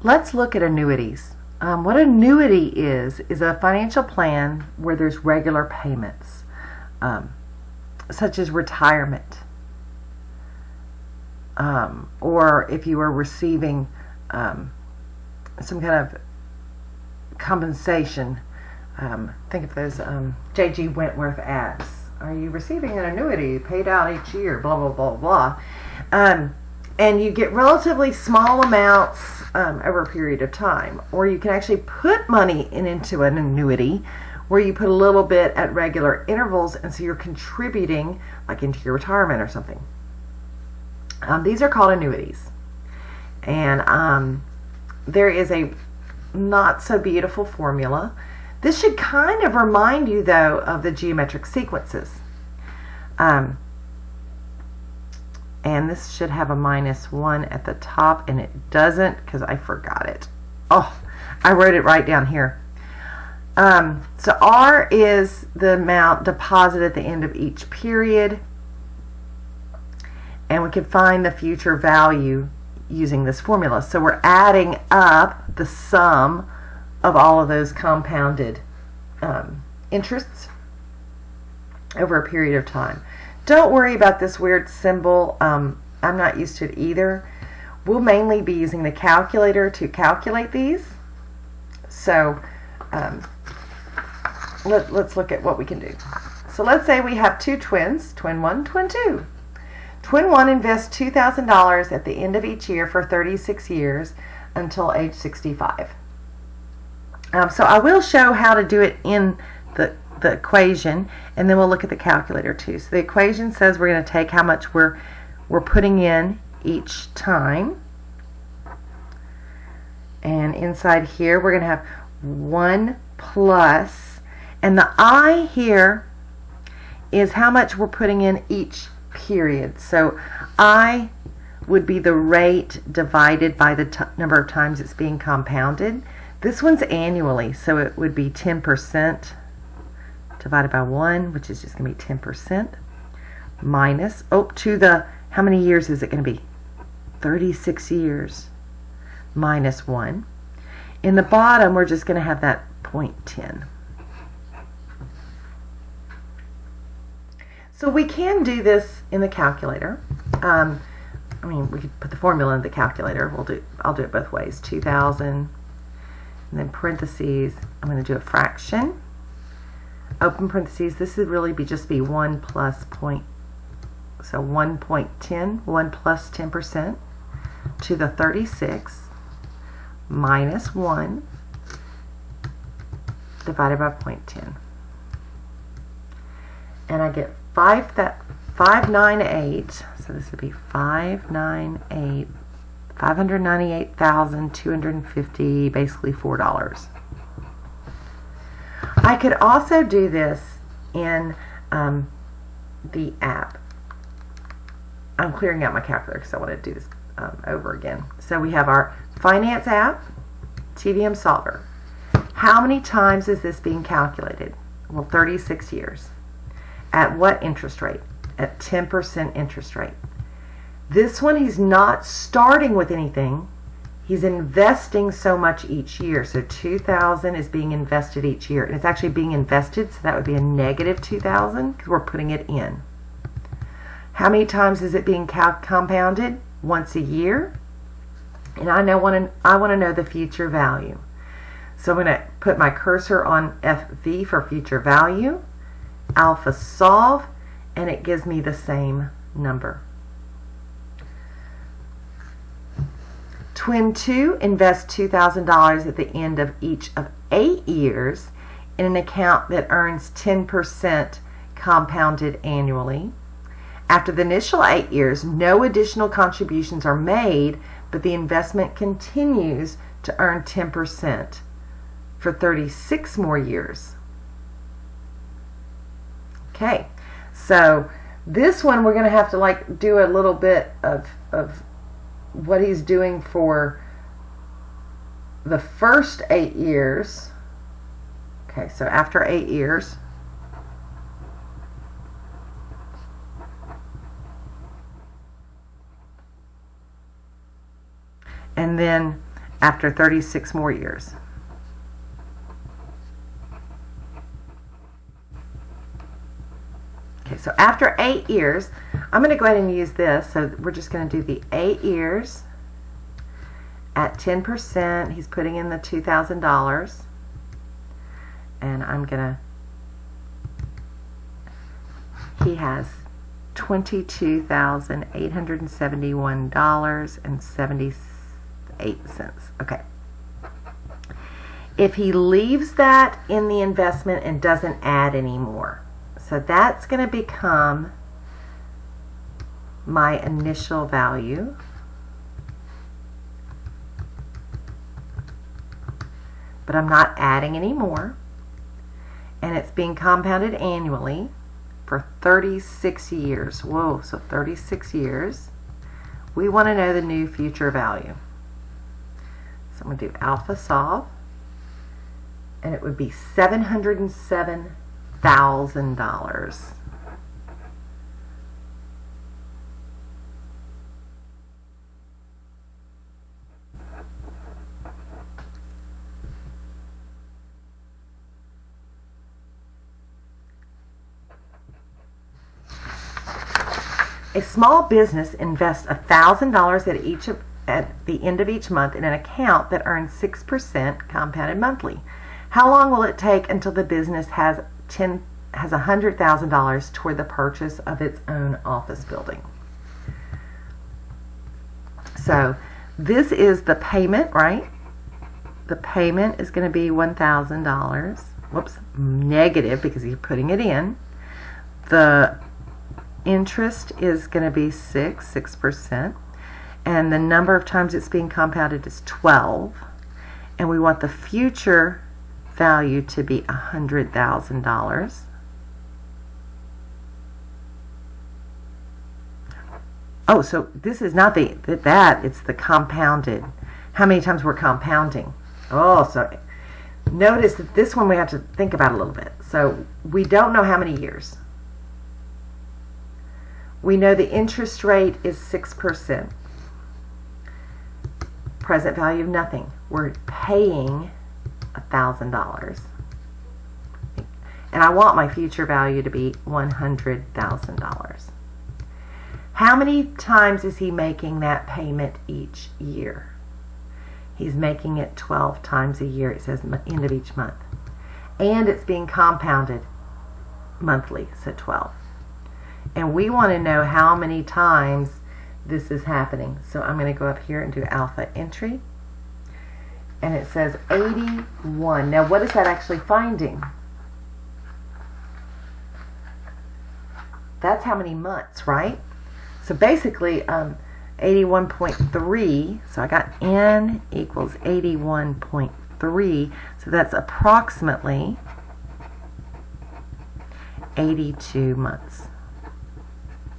Let's look at annuities. What annuity is a financial plan where there's regular payments, such as retirement, or if you are receiving some kind of compensation. Think of those J.G. Wentworth ads. Are you receiving an annuity paid out each year? Blah, blah, blah, blah. And you get relatively small amounts over a period of time. Or you can actually put money into an annuity where you put a little bit at regular intervals, and so you're contributing like into your retirement or something. These are called annuities. And there is a not so beautiful formula. This should kind of remind you, though, of the geometric sequences. And this should have a -1 at the top, and it doesn't because I forgot it. Oh, I wrote it right down here. So R is the amount deposited at the end of each period, and we can find the future value using this formula. So we're adding up the sum of all of those compounded interests over a period of time. Don't worry about this weird symbol. I'm not used to it either. We'll mainly be using the calculator to calculate these. So let's look at what we can do. So let's say we have two twins, twin 1, twin 2. Twin 1 invests $2,000 at the end of each year for 36 years until age 65. So I will show how to do it in the equation, and then we'll look at the calculator too. So the equation says we're going to take how much we're putting in each time, and inside here we're going to have 1 plus, and the I here is how much we're putting in each period. So I would be the rate divided by the number of times it's being compounded. This one's annually, so it would be 10% divided by 1, which is just going to be 10%, minus, to the, how many years is it going to be? 36 years, minus 1. In the bottom, we're just going to have that 0.10. So we can do this in the calculator. We could put the formula in the calculator. I'll do it both ways. 2,000, and then parentheses. I'm going to do a fraction. Open parentheses. This would really just be 1 plus point. So 1.10, 1 plus 10% to the 36 minus 1 divided by 0.10. And I get 598, so this would be 598,250, basically $4. I could also do this in the app. I'm clearing out my calculator because I want to do this over again. So we have our finance app, TVM Solver. How many times is this being calculated? Well, 36 years. At what interest rate? At 10% interest rate. This one, he's not starting with anything. He's investing so much each year. So 2,000 is being invested each year. And it's actually being invested, so that would be a negative 2,000 because we're putting it in. How many times is it being compounded? Once a year. And I want to know the future value. So I'm going to put my cursor on FV for future value. Alpha solve, and it gives me the same number. Twin 2 invests $2,000 at the end of each of 8 years in an account that earns 10% compounded annually. After the initial 8 years, no additional contributions are made, but the investment continues to earn 10% for 36 more years. Okay, so this one we're going to have to do a little bit of what he's doing for the first 8 years. Okay, so after 8 years, and then after 36 more years. Okay, so after 8 years, I'm going to go ahead and use this. So we're just going to do the 8 years at 10%. He's putting in the $2,000. And I'm going to, he has $22,871.78. Okay. If he leaves that in the investment and doesn't add any more, so that's going to become my initial value. But I'm not adding any more. And it's being compounded annually for 36 years. Whoa, so 36 years. We want to know the new future value. So I'm going to do alpha solve. And it would be $707,000. A small business invests $1,000 at the end of each month in an account that earns 6% compounded monthly. How long will it take until the business has $100,000 toward the purchase of its own office building? So this is the payment, right? The payment is going to be $1,000. Whoops, negative because you're putting it in. The interest is going to be 6%. And the number of times it's being compounded is 12. And we want the future value to be $100,000. Oh, so this is not that, it's the compounded. How many times we're compounding? Oh, so notice that this one we have to think about a little bit. So we don't know how many years. We know the interest rate is 6%. Present value of nothing. We're paying $1,000. And I want my future value to be $100,000. How many times is he making that payment each year? He's making it 12 times a year. It says end of each month. And it's being compounded monthly, so 12. And we want to know how many times this is happening. So I'm going to go up here and do alpha entry. And it says 81. Now what is that actually finding? That's how many months, right? So basically 81.3. So I got N equals 81.3. So that's approximately 82 months.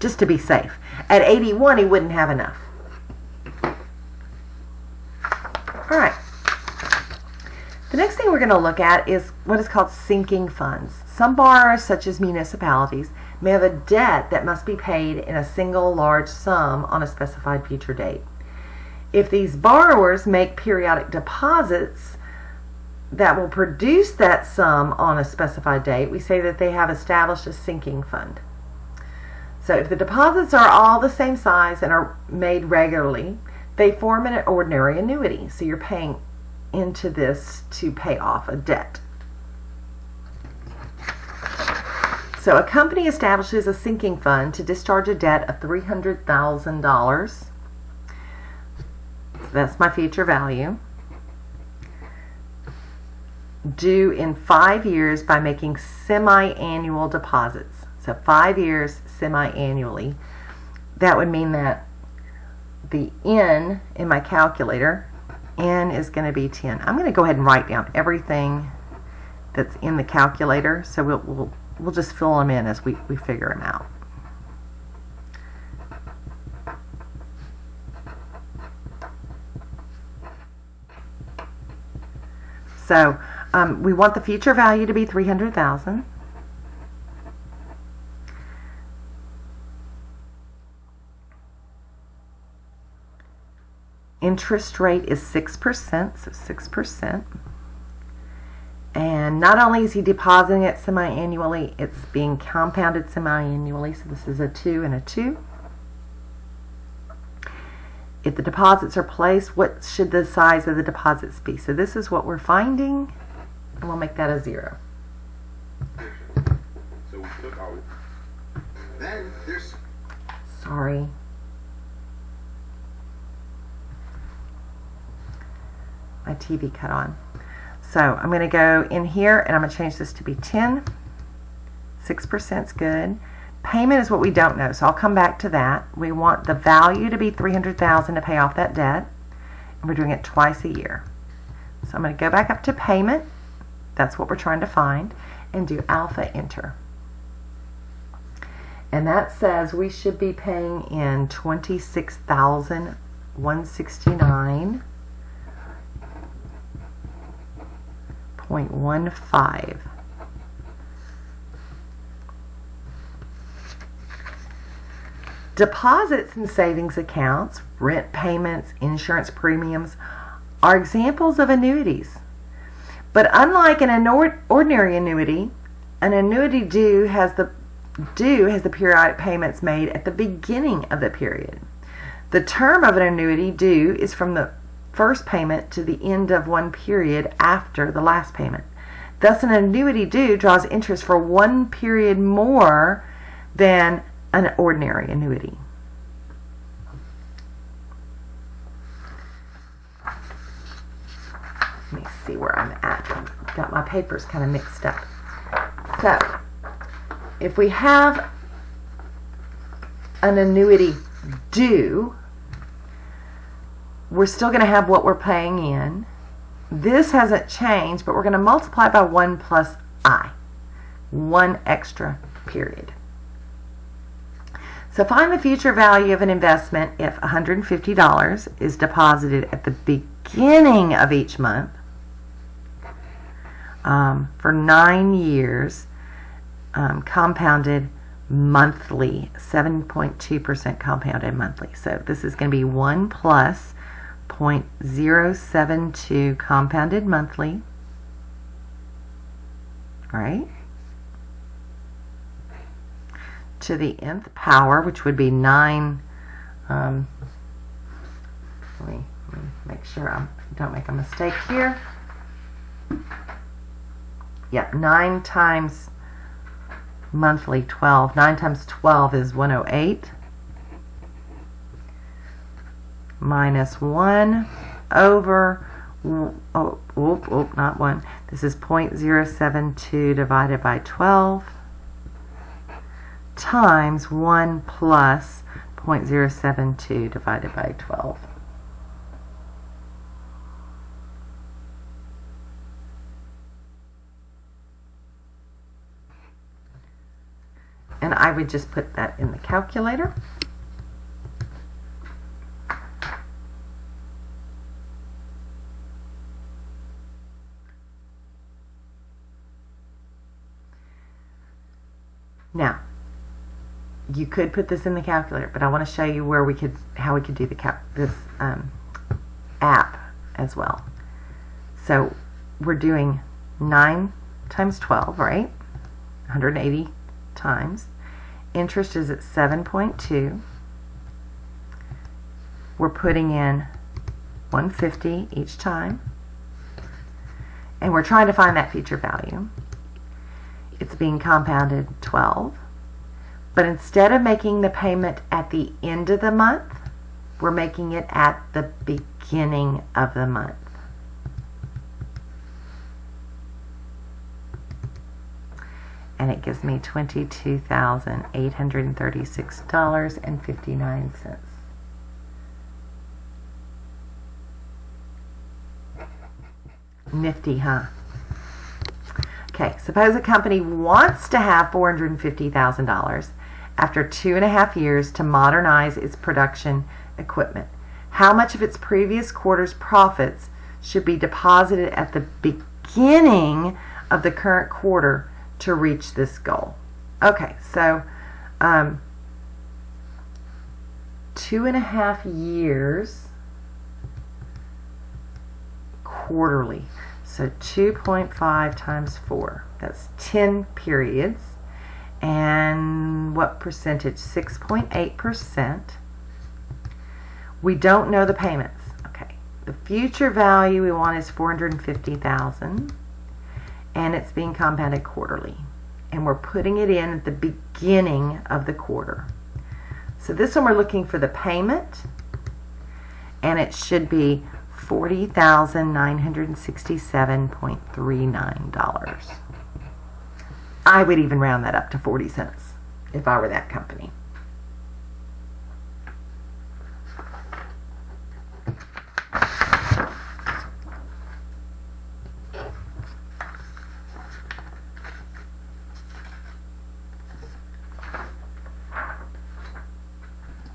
Just to be safe. At 81, he wouldn't have enough. All right. The next thing we're going to look at is what is called sinking funds. Some borrowers, such as municipalities, may have a debt that must be paid in a single large sum on a specified future date. If these borrowers make periodic deposits that will produce that sum on a specified date, we say that they have established a sinking fund. So if the deposits are all the same size and are made regularly, they form an ordinary annuity. So you're paying into this to pay off a debt. So a company establishes a sinking fund to discharge a debt of $300,000. That's my future value. Due in 5 years by making semi-annual deposits. So 5 years semi-annually. That would mean that the N in my calculator, N is going to be 10. I'm going to go ahead and write down everything that's in the calculator. So we'll just fill them in as we figure them out. So we want the future value to be $300,000. interest rate is 6%, so 6%. And not only is he depositing it semi-annually, it's being compounded semi-annually, so this is a 2 and a 2. If the deposits are placed, what should the size of the deposits be? So this is what we're finding, and we'll make that a 0. So we took out. Then there's. Sorry. My TV cut on. So I'm going to go in here and I'm going to change this to be 10. 6% is good. Payment is what we don't know, so I'll come back to that. We want the value to be $300,000 to pay off that debt, and we're doing it twice a year. So I'm going to go back up to payment. That's what we're trying to find, and do alpha enter. And that says we should be paying in $26,169.15. Deposits and savings accounts, rent payments, insurance premiums are examples of annuities. But unlike an ordinary annuity, an annuity due has the periodic payments made at the beginning of the period. The term of an annuity due is from the first payment to the end of one period after the last payment. Thus, an annuity due draws interest for one period more than an ordinary annuity. Let me see where I'm at. I've got my papers kind of mixed up. So, if we have an annuity due, we're still going to have what we're paying in. This hasn't changed, but we're going to multiply by 1 plus I. One extra period. So find the future value of an investment if $150 is deposited at the beginning of each month for 9 years, compounded monthly, 7.2% compounded monthly. So this is going to be 1 plus 0.072 compounded monthly, right? To the nth power, which would be 9. Let me make sure I don't make a mistake here. Yeah, 9 times monthly 12. 9 times 12 is 108. Minus 1 over, not 1. This is 0.072 divided by 12. Times 1 plus 0.072 divided by 12. And I would just put that in the calculator. Now, you could put this in the calculator, but I want to show you how we could do this app as well. So we're doing 9 times 12, right? 180 times. Interest is at 7.2. We're putting in 150 each time, and we're trying to find that future value. It's being compounded 12. But instead of making the payment at the end of the month, we're making it at the beginning of the month. And it gives me $22,836.59. Nifty, huh? Okay, suppose a company wants to have $450,000 after 2.5 years to modernize its production equipment. How much of its previous quarter's profits should be deposited at the beginning of the current quarter to reach this goal? Okay, so 2.5 years quarterly. So 2.5 times 4. That's 10 periods. And what percentage? 6.8%. We don't know the payments. Okay. The future value we want is $450,000, and it's being compounded quarterly. And we're putting it in at the beginning of the quarter. So this one we're looking for the payment, and it should be $40,967.39. I would even round that up to 40 cents if I were that company.